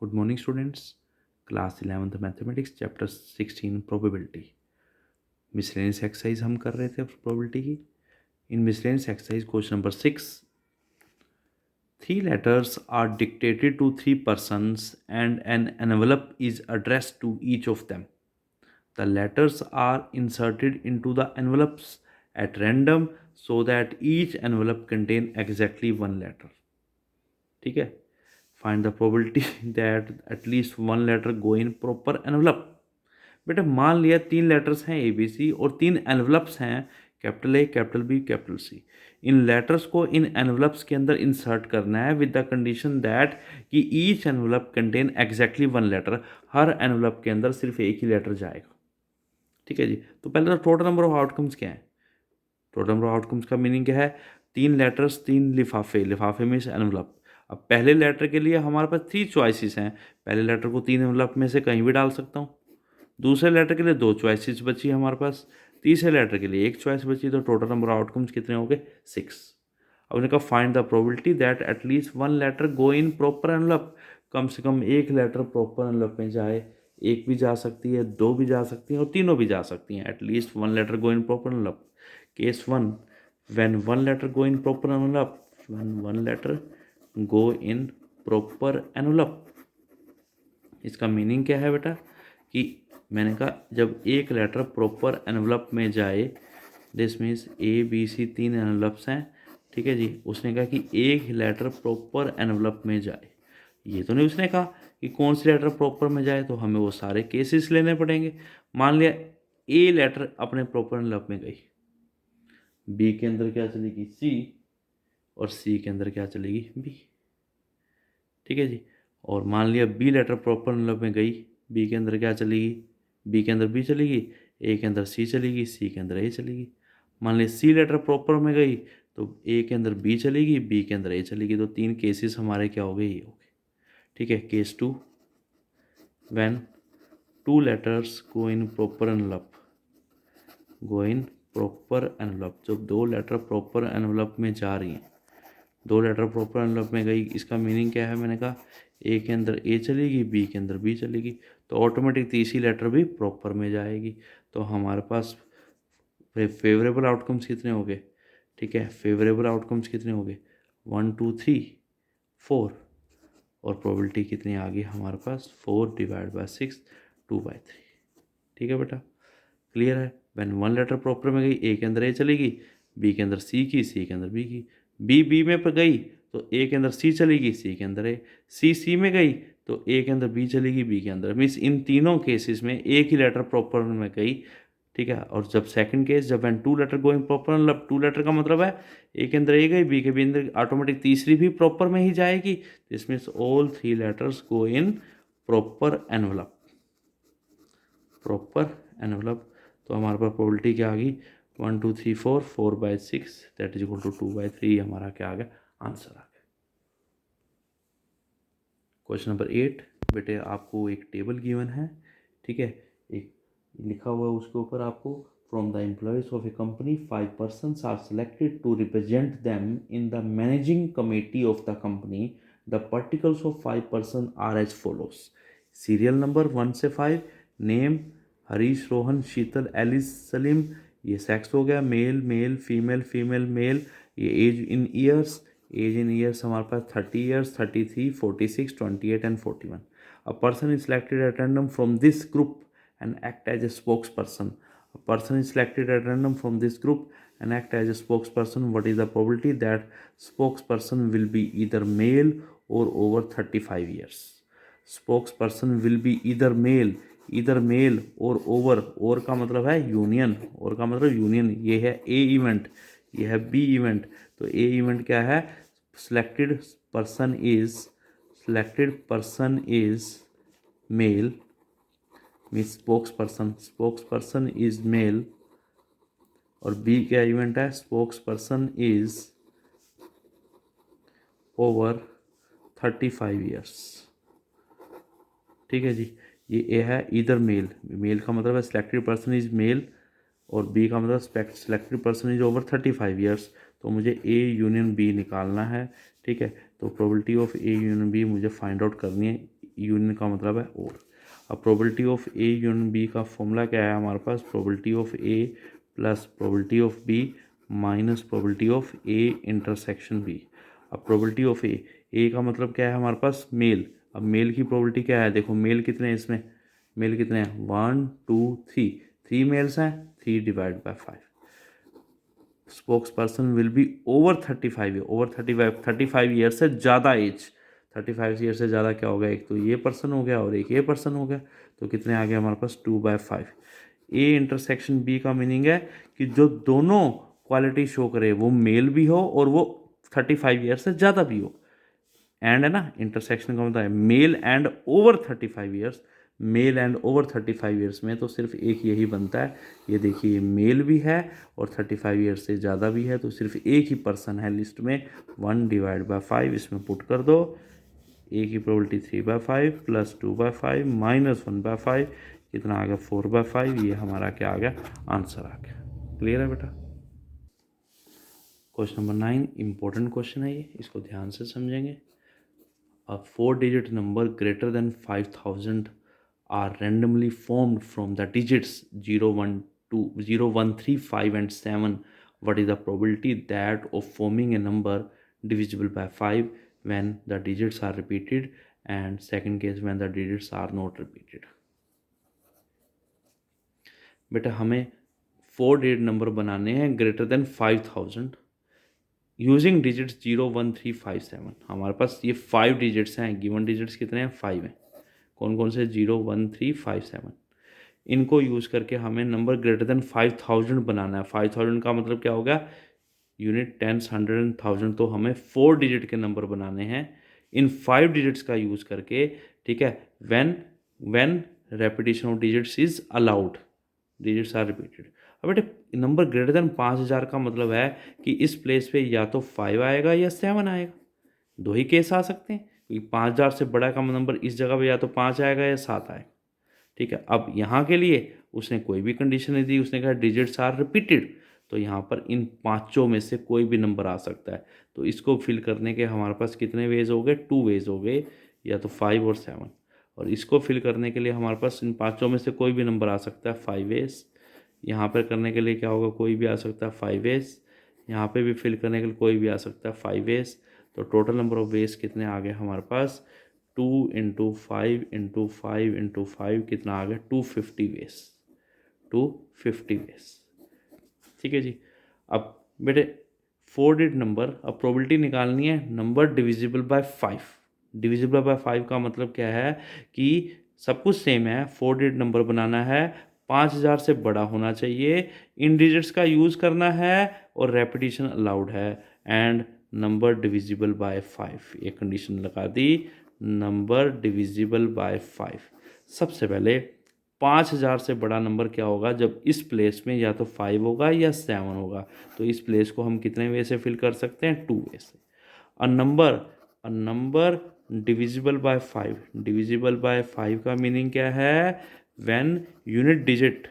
Good morning students. Class 11th mathematics chapter 16 probability miscellaneous exercise हम कर रहे थे प्रोबेबिलिटी की। In miscellaneous exercise question number 6, 3 letters are dictated to 3 persons and an envelope is addressed to each of them. The letters are inserted into the envelopes at random so that each envelope contain exactly one letter. ठीक है। Find the probability that at least one letter go in proper envelope. बेटा मान लिया 3 letters हैं ABC और 3 envelopes हैं capital A, capital B, capital C। इन letters को इन एनवलप्स के अंदर इंसर्ट करना है विद द कंडीशन दैट कि each envelope contain exactly one letter. हर एनवलप के अंदर सिर्फ एक ही लेटर जाएगा। ठीक है जी। तो पहले तो टोटल नंबर ऑफ आउटकम्स क्या है। टोटल नंबर ऑफ आउटकम्स का मीनिंग क्या है, 3 लेटर्स 3 लिफाफे, लिफाफे में एनवलप। अब पहले लेटर के लिए हमारे पास 3 चॉइसेस हैं। पहले लेटर को 3 एनवलप में से कहीं भी डाल सकता हूँ। दूसरे लेटर के लिए 2 चॉइसेस बची हमारे पास। तीसरे लेटर के लिए 1 चॉइस बची। तो टोटल नंबर आउटकम्स कितने हो गए, 6। अब उन्होंने कहा find the probability that at least one letter go in proper envelope. कम से कम एक लेटर प्रॉपर एनवलप में जाए। एक भी जा सकती है, 2 भी जा सकती हैं और तीनों भी जा सकती हैं। At least one letter go in proper envelope. Case 1, when one letter go in proper envelope, when one letter go in proper envelope, इसका मीनिंग क्या है बेटा कि मैंने कहा जब एक लेटर प्रॉपर एनवलप में जाए, दिस मीन्स ABC 3 एनवलप्स हैं। ठीक है जी। उसने कहा कि एक लेटर प्रॉपर एनवलप में जाए। ये तो नहीं उसने कहा कि कौन सी लेटर प्रॉपर में जाए, तो हमें वो सारे केसेस लेने पड़ेंगे। मान लिया A लेटर अपने प्रॉपर एनवलप में गई, B के अंदर क्या चलेगी C, और C के अंदर क्या चलेगी B। ठीक है जी। और मान लिया B लेटर प्रॉपर एनवलप में गई, B के अंदर क्या चलेगी, B के अंदर B चलेगी, A के अंदर C चलेगी, C के अंदर A चलेगी। मान लिया C लेटर प्रॉपर में गई तो A के अंदर B चलेगी, B के अंदर A चलेगी। तो 3 केसेस हमारे क्या हो गए, ये हो गए। ठीक है। Case 2, when 2 letters go in proper envelope, go in proper envelope. जब 2 लेटर प्रॉपर एनवलप में जा रही हैं, 2 लेटर प्रॉपर एनवलप में गई, इसका मीनिंग क्या है, मैंने कहा A के अंदर A चलेगी, B के अंदर B चलेगी। तो ऑटोमेटिक तीसरी लेटर भी प्रॉपर में जाएगी। तो हमारे पास फेवरेबल आउटकम्स कितने हो गए। ठीक है। फेवरेबल आउटकम्स कितने हो गए, 1 2 3 4। और प्रोबेबिलिटी कितनी आ गई हमारे पास, 4/6, 2/3। ठीक है बेटा, क्लियर है। वैन वन लेटर प्रॉपर में गई, ए के अंदर ए चलेगी, बी के अंदर सी की, सी के अंदर बी की। बी में पर गई तो ए के अंदर सी चलेगी, सी के अंदर ए। सी में गई तो ए के अंदर बी चलेगी, बी के अंदर। मीन्स इन तीनों केसेस में एक ही लेटर प्रॉपर में गई। ठीक है। और जब सेकंड केस, जब वैन 2 लेटर गोइंग प्रॉपर, मतलब 2 लेटर का मतलब है ए के अंदर ए गई, बी के भी अंदर, ऑटोमेटिक तीसरी भी प्रॉपर में ही जाएगी। This means all 3 letters go in proper envelope, proper envelope. तो हमारे पास प्रोबेबिलिटी क्या आ गई, 1 2 3 4, 4/6 दैट इज इक्वल टू 2/3। हमारा क्या आ गया, आंसर आ गया। क्वेश्चन नंबर 8, बेटे आपको एक टेबल गिवन है। ठीक है। एक लिखा हुआ है उसके ऊपर आपको, from the employees of a company 5 persons are selected to represent them in the managing committee of the company. The particles of 5 person are as follows. Serial number 1 से 5, नेम हरीश, रोहन, शीतल, एलिस, सलीम। ये सेक्स हो गया, male male, female female, male. ये age in years, age in years हमारे पास 30 years, 33, 46, 28 and 41. A person is selected at random from this group and act as a spokesperson. A person is selected at random from this group and act as a spokesperson. What is the probability that spokesperson will be either male or over 35 years? Spokesperson will be either male और और का मतलब है union, और का मतलब union. ये है ए इवेंट, ये है बी इवेंट। तो ए इवेंट क्या है, selected person is male, means spokesperson is male। और बी क्या इवेंट है, spokesperson is over 35 years। ठीक है जी। ये ए है इधर मेल, मेल का मतलब है सिलेक्टेड पर्सन इज मेल, और बी का मतलब selected person is over 35 years। तो मुझे ए यूनियन बी निकालना है। ठीक है। तो probability of A union B मुझे फाइंड आउट करनी है। यूनियन का मतलब है और। अब probability of A union B का फॉर्मूला क्या है हमारे पास, probability of A plus probability of B minus probability of A intersection B. अब प्रोबेबिलिटी ऑफ ए का मतलब क्या है हमारे पास, मेल। अब मेल की प्रोबेबिलिटी क्या है, देखो मेल कितने हैं इसमें, मेल कितने हैं 1 2 3, 3 मेल्स हैं, 3 divide by 5। Spokes person will be over 35 year, over 35 year से ज़्यादा एज। 35 ईयर से ज़्यादा क्या हो गया, एक तो ये पर्सन हो गया और एक ये पर्सन हो गया, तो कितने आ गए हमारे पास 2/5। ए इंटरसेक्शन बी का मीनिंग है कि जो दोनों क्वालिटी शो करे, वो मेल भी हो और वो 35 ईयर से ज़्यादा भी हो। एंड है ना, इंटरसेक्शन का मतलब है male and over 35 years. Male and over 35 years में तो सिर्फ एक यही बनता है, ये देखिए मेल भी है और 35 ईयर्स से ज़्यादा भी है, तो सिर्फ एक ही पर्सन है लिस्ट में, 1/5 इसमें पुट कर दो। ए की प्रोबेबिलिटी 3/5 प्लस 2/5 माइनस 1/5, कितना आ गया 4/5। ये हमारा क्या आ गया, आंसर आ गया। क्लियर है बेटा। क्वेश्चन नंबर 9 इंपॉर्टेंट क्वेश्चन है ये, इसको ध्यान से समझेंगे। A 4-digit number greater than 5,000 are randomly formed from the digits 0, 1, 2, 0, 1, 3, 5 and 7. What is the probability that of forming a number divisible by 5 when the digits are repeated, and second case when the digits are not repeated? बेटा हमें 4-digit number बनाने हैं greater than 5,000 using digits 0, 1, 3, 5, 7। हमारे पास ये 5 digits हैं, given digits कितने हैं 5 हैं। कौन कौन से, 0, 1, 3, 5, 7। इनको यूज़ करके हमें नंबर ग्रेटर देन 5,000 बनाना है। 5,000 का मतलब क्या हो गया, unit, tens, hundred and thousand, तो हमें 4 डिजिट के नंबर बनाने हैं इन 5 डिजिट्स का यूज़ करके, ठीक है। When when repetition of digits is allowed, digits are repeated. अब बेटे नंबर ग्रेटर देन 5,000 का मतलब है कि इस प्लेस पे या तो 5 आएगा या 7 आएगा, दो ही केस आ सकते हैं, क्योंकि 5,000 से बड़ा का नंबर इस जगह पे या तो 5 आएगा या 7 आएगा, ठीक है। अब यहाँ के लिए उसने कोई भी कंडीशन नहीं दी, उसने कहा डिजिट्स आर रिपीटेड, तो यहाँ पर इन पाँचों में से कोई भी नंबर आ सकता है। तो इसको फिल करने के हमारे पास कितने वेज हो गए, 2 वेज हो गए, या तो 5 और 7। और इसको फिल करने के लिए हमारे पास इन पाँचों में से कोई भी नंबर आ सकता है, 5 वेज। यहाँ पर करने के लिए क्या होगा, कोई भी आ सकता है 5 वेज। यहाँ पे भी फिल करने के लिए कोई भी आ सकता है 5 वेज। तो टोटल नंबर ऑफ वेज कितने आ गए हमारे पास, 2 इंटू 5 इंटू 5 इंटू 5, कितना आ गया 250 वेज, 250 वेज, ठीक है जी। अब बेटे 4 डिजिट नंबर, अब प्रोबेबिलिटी निकालनी है number divisible by 5। Divisible by 5 का मतलब क्या है कि सब कुछ सेम है, 4 डिजिट नंबर बनाना है, 5,000 से बड़ा होना चाहिए, इन डिजिट्स का यूज़ करना है और रेपिटेशन अलाउड है, एंड नंबर डिविजिबल बाय 5, ये कंडीशन लगा दी, नंबर डिविजिबल बाय 5। सबसे पहले 5,000 से बड़ा नंबर क्या होगा, जब इस प्लेस में या तो 5 होगा या 7 होगा, तो इस प्लेस को हम कितने वे से फिल कर सकते हैं, 2 वे से। A number divisible by 5, divisible by 5 का मीनिंग क्या है, व्हेन यूनिट डिजिट,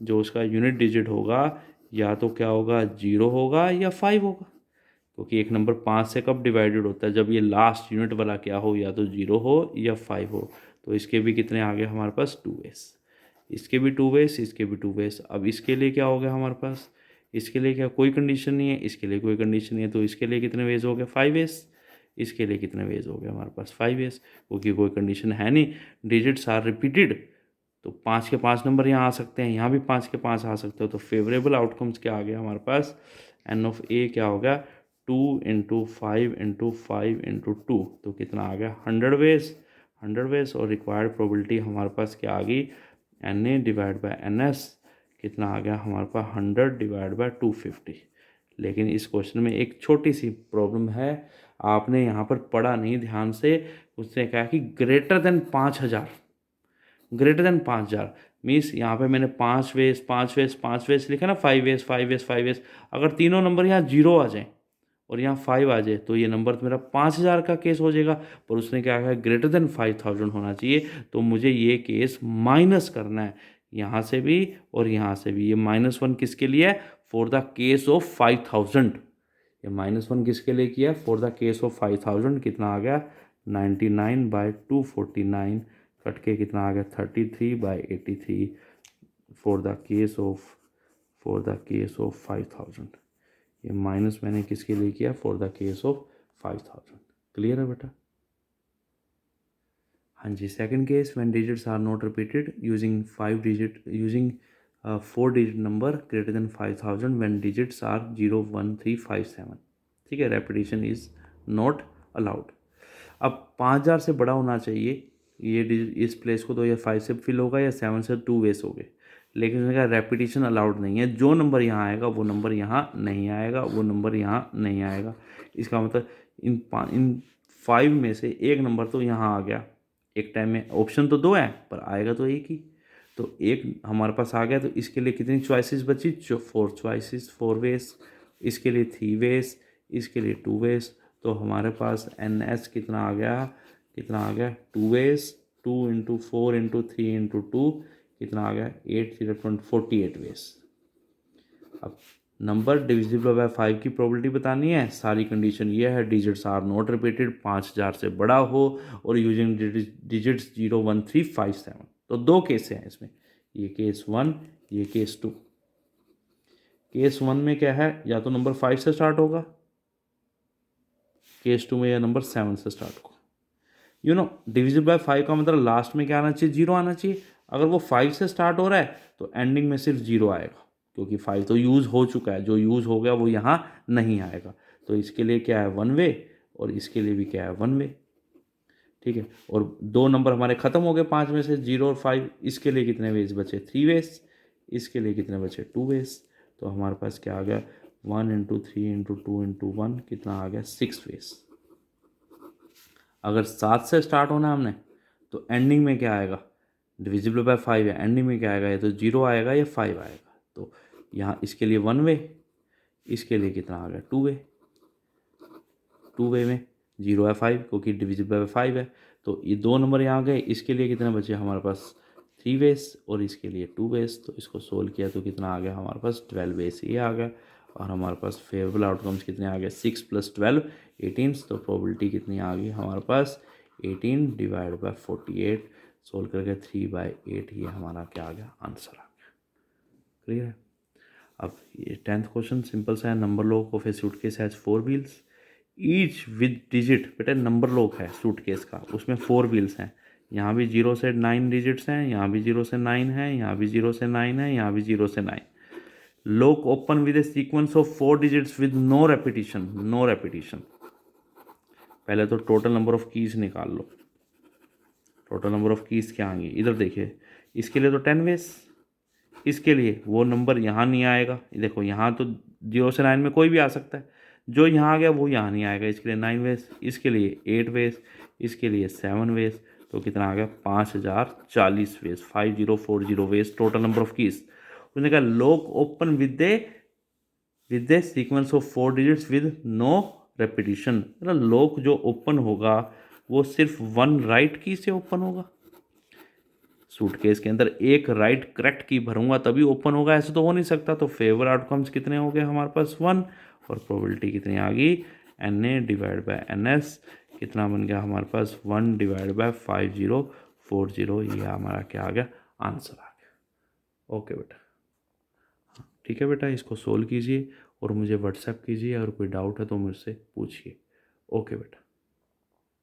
जो उसका यूनिट डिजिट होगा या तो क्या होगा 0 होगा या 5 होगा, क्योंकि एक नंबर 5 से कब डिवाइडेड होता है, जब ये लास्ट यूनिट वाला क्या हो, या तो 0 हो या 5 हो। तो इसके भी कितने आ गए हमारे पास, 2 वेज, इसके भी 2 वेज, इसके भी 2 वेज। अब इसके लिए क्या हो गया हमारे पास, इसके लिए क्या कोई कंडीशन नहीं है, इसके लिए कोई कंडीशन नहीं है, तो इसके लिए कितने वेज हो गए 5 वेज। इसके लिए कितने वेज हो गए हमारे पास 5 वेज, क्योंकि कोई कंडीशन है नहीं, डिजिट्स आर रिपीटेड, तो 5 के 5 नंबर यहाँ आ सकते हैं, यहाँ भी 5 के 5 आ सकते हो, तो फेवरेबल आउटकम्स क्या आ गया हमारे पास, एन ऑफ ए क्या हो गया 2 इंटू 5 इंटू 5 इंटू 2, तो कितना आ गया 100 वेज, 100 वेज। और रिक्वायर्ड प्रोबेबिलिटी हमारे पास क्या आ गई, n A divide by n S, कितना आ गया हमारे पास 100 डिवाइड बाई 250। लेकिन इस क्वेश्चन में एक छोटी सी प्रॉब्लम है, आपने यहाँ पर पढ़ा नहीं ध्यान से, उसने कहा कि greater than 5,000, greater than 5,000 means यहाँ पे मैंने 5 वेज 5 वेज 5 वेज लिखा ना, 5 वेज 5 वेज 5 वेज, अगर तीनों नंबर यहाँ 0 आ जाए और यहाँ 5 आ जाए, तो ये नंबर तो मेरा 5,000 का केस हो जाएगा। पर उसने क्या कहा, ग्रेटर देन 5,000 होना चाहिए, तो मुझे ये केस माइनस करना है, यहाँ से भी और यहाँ से भी। ये -1 किसके लिए है, फॉर द केस ऑफ 5,000, ये -1 किसके लिए किया है, फॉर द केस ऑफ 5,000। कितना आ गया 99/249 कट के कितना आ गया 33/83 फॉर द केस ऑफ 5000। ये माइनस मैंने किसके लिए किया, for the case of 5000। Clear है बेटा? हाँ जी, second case when digits are not repeated using 4 digit number greater than 5000 when digits are 0 1 3 5 7। ठीक है, रेपिटेशन इज नॉट अलाउड। अब 5000 से बड़ा होना चाहिए ये डिजिट, इस प्लेस को तो या 5 से फिल होगा या 7 से 2 वेस हो गए, लेकिन उसने कहा रेपिटेशन अलाउड नहीं है, जो नंबर यहाँ आएगा वो नंबर यहाँ नहीं आएगा, वो नंबर यहाँ नहीं आएगा। इसका मतलब इन 5 में से एक नंबर तो यहाँ आ गया, एक टाइम में ऑप्शन तो 2 है पर आएगा तो एक ही, तो एक हमारे पास आ गया। तो इसके लिए कितनी चॉइसेस बची, जो 4 चॉइसेस, 4 वेस, इसके लिए 3 वेस, इसके लिए 2 वेस। तो हमारे पास NS कितना आ गया, 2 वेस, 2 इंटू 4 इंटू 3 इंटू 2 कितना आ गया 8 0 48 वेस। अब नंबर डिविजिबल बाय 5 की प्रोबेबिलिटी बतानी है। सारी कंडीशन ये है डिजिट्स आर नॉट रिपीटेड, 5000 से बड़ा हो और यूजिंग डिजिट्स 0 1 3 5 7। तो 2 केस हैं इसमें, ये केस 1, ये केस 2। केस 1 में क्या है, या तो नंबर 5 से स्टार्ट होगा, केस 2 में या नंबर 7 से स्टार्ट होगा। डिविजिबल बाय 5 का मतलब लास्ट में क्या आना चाहिए, 0 आना चाहिए। अगर वो 5 से स्टार्ट हो रहा है तो एंडिंग में सिर्फ 0 आएगा, क्योंकि 5 तो यूज़ हो चुका है, जो यूज़ हो गया वो यहाँ नहीं आएगा। तो इसके लिए क्या है 1 वे, और इसके लिए भी क्या है 1 वे। ठीक है, और 2 नंबर हमारे ख़त्म हो गए 5 में से, 0 और 5। इसके लिए कितने वेज बचे, 3 वेज। इसके लिए कितने बचे, 2 वेज। तो हमारे पास क्या आ गया 1 इंटू 3 इंटू 2 इंटू 1 कितना आ गया 6 वेज। अगर 7 से स्टार्ट होना है हमने तो एंडिंग में क्या आएगा, डिविजिबल बाय 5 है, एंडिंग में क्या आएगा, या तो 0 आएगा या 5 आएगा। तो यहाँ इसके लिए 1 वे, इसके लिए कितना आ गया 2 वे। 2 वे में 0 है 5, क्योंकि डिविजिबल बाय 5 है। तो ये 2 नंबर यहाँ गए, इसके लिए कितने बचे हमारे पास 3 वेस, और इसके लिए 2 वेस। तो इसको सोल्व किया तो कितना आ गया हमारे पास 12 वेस ये आ गया। और हमारे पास फेवरेबल आउटकम्स कितने आ गए 6 + 12 18। तो प्रोबेबिलिटी कितनी आ गई हमारे पास 18 डिवाइड बाय 48, सोल्व करके 3/8 ये हमारा क्या आ गया आंसर आ गया। क्लियर है? अब ये 10th क्वेश्चन सिंपल सा है। Number lock of A suitcase has 4 wheels each with digit. बेटा नंबर लॉक है सूटकेस का, उसमें 4 व्हील्स हैं। यहाँ भी 0 से 9 डिजिट्स हैं, यहाँ भी 0 से 9 है, यहाँ भी 0 से 9 है, यहाँ भी 0 से 9। Lock open with a sequence of 4 digits with no repetition. No repetition. पहले तो टोटल नंबर ऑफ कीज निकाल लो। टोटल नंबर ऑफ कीज क्या आएंगी, इधर देखिए। इसके लिए तो 10 वेस, इसके लिए वो नंबर यहाँ नहीं आएगा। देखो यहाँ तो 0 से 9 में कोई भी आ सकता है, जो यहाँ आ गया वो यहाँ नहीं आएगा। इसके लिए 9 वेस, इसके लिए 8 वेस, इसके लिए 7 वेस। तो कितना आ गया 5040 वेस, 5040 वेस टोटल नंबर ऑफ कीज। उसने कहा lock open with a sequence of 4 digits with no repetition. मतलब लॉक जो ओपन होगा वो सिर्फ 1 राइट की से ओपन होगा। सूटकेस के अंदर एक राइट करेक्ट की भरूंगा तभी ओपन होगा, ऐसे तो हो नहीं सकता। तो फेवर आउटकम्स कितने हो गए हमारे पास 1, और प्रोबेबिलिटी कितनी आ गई NA डिवाइड बाय NS कितना बन गया हमारे पास 1 डिवाइड बाय 5040। ये हमारा क्या आ गया आंसर आ गया। ओके बेटा, ठीक है बेटा, इसको सोल्व कीजिए और मुझे व्हाट्सएप कीजिए। अगर कोई डाउट है तो मुझसे पूछिए। ओके बेटा।